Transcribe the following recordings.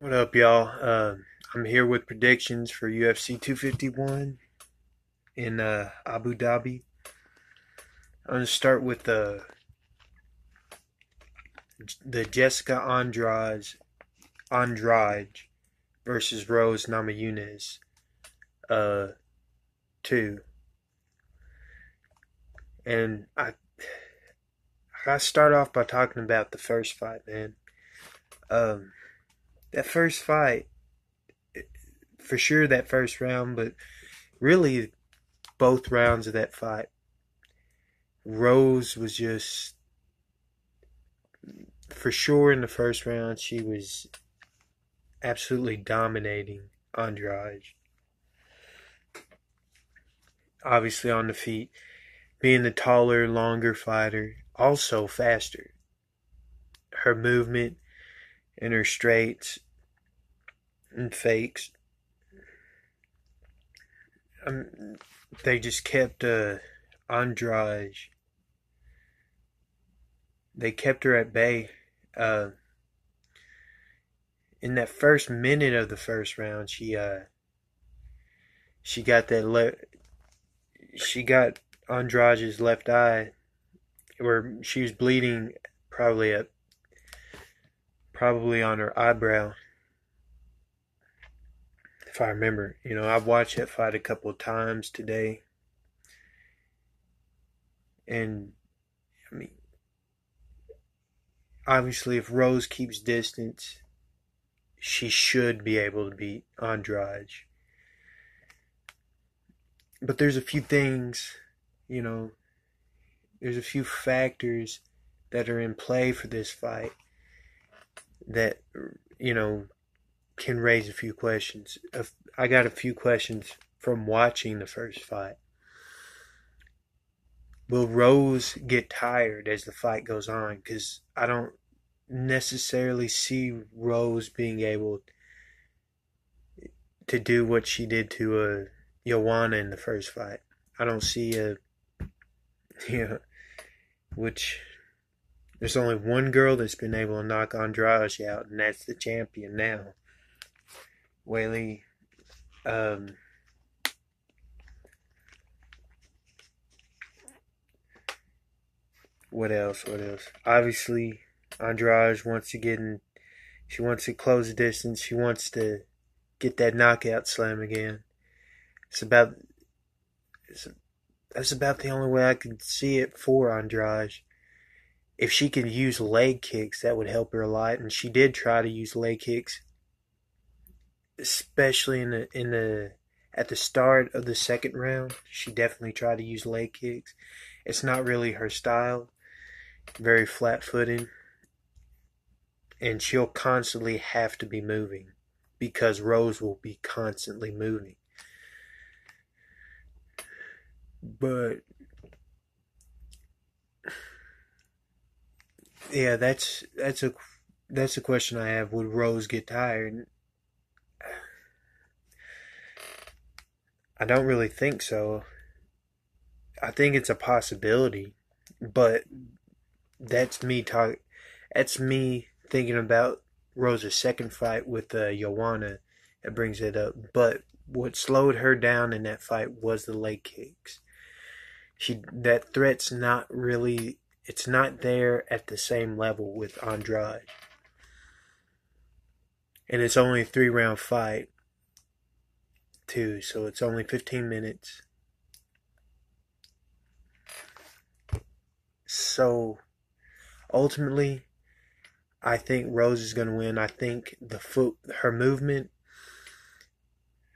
What up, y'all? I'm here with predictions for UFC 251 in Abu Dhabi. I'm gonna start with the Jessica Andrade versus Rose Namajunas uh two, and I start off by talking about the first fight, man. Um, that first fight, for sure, that first round, but really both rounds of that fight. Rose was just, for sure, in the first round, she was absolutely dominating Andrade. Obviously on the feet, being the taller, longer fighter, also faster. Her movement and her straights and fakes, they just kept Andrade. They kept her at bay. Uh, in that first minute of the first round, she got she got Andrade's left eye, where she was bleeding, probably on her eyebrow, if I remember. I've watched that fight a couple of times today, and I mean, obviously, if Rose keeps distance, she should be able to beat Andrade. But there's a few things, you know, there's a few factors that are in play for this fight that, you know, can raise a few questions. I got a few questions from watching the first fight. Will Rose get tired as the fight goes on? Because I don't necessarily see Rose being able to do what she did to Joanna in the first fight. I don't see which there's only one girl that's been able to knock Andrade out, and that's the champion now, Whaley. Um, what else? What else? Obviously, Andrade wants to get in. She wants to close the distance. She wants to get that knockout slam again. It's about. That's about the only way I could see it for Andrade. If she could use leg kicks, that would help her a lot. And she did try to use leg kicks, especially in the at the start of the second round. She definitely tried to use leg kicks. It's not really her style. Very flat-footed, and she'll constantly have to be moving because Rose will be constantly moving. But yeah, that's a question I have. Would Rose get tired? I don't really think so. I think it's a possibility, but that's me talk. That's me thinking about Rose's second fight with Joanna. That brings it up. But what slowed her down in that fight was the leg kicks. That threat's not really. It's not there at the same level with Andrade, and it's only a 3 round fight too, so it's only 15 minutes. So ultimately, I think Rose is going to win. I think her movement,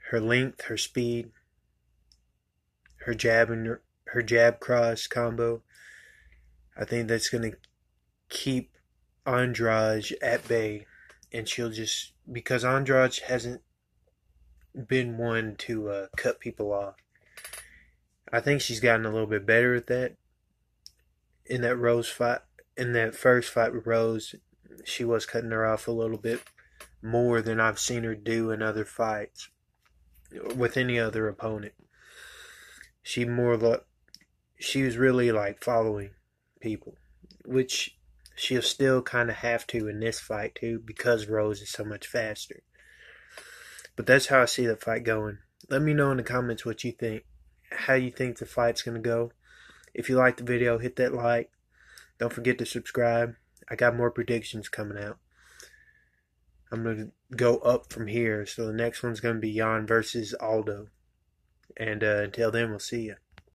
her length, her speed, her jab cross combo, I think that's going to keep Andrade at bay, and she'll just, because Andrade hasn't been one to cut people off. I think she's gotten a little bit better at that. In that first fight with Rose, she was cutting her off a little bit more than I've seen her do in other fights with any other opponent. She was really like following people, which she'll still kind of have to in this fight too because Rose is so much faster. But that's how I see the fight going. Let me know in the comments what you think. How you think the fight's going to go. If you like the video, hit that like. Don't forget to subscribe. I got more predictions coming out. I'm going to go up from here. So the next one's going to be Jan versus Aldo. And until then, we'll see you.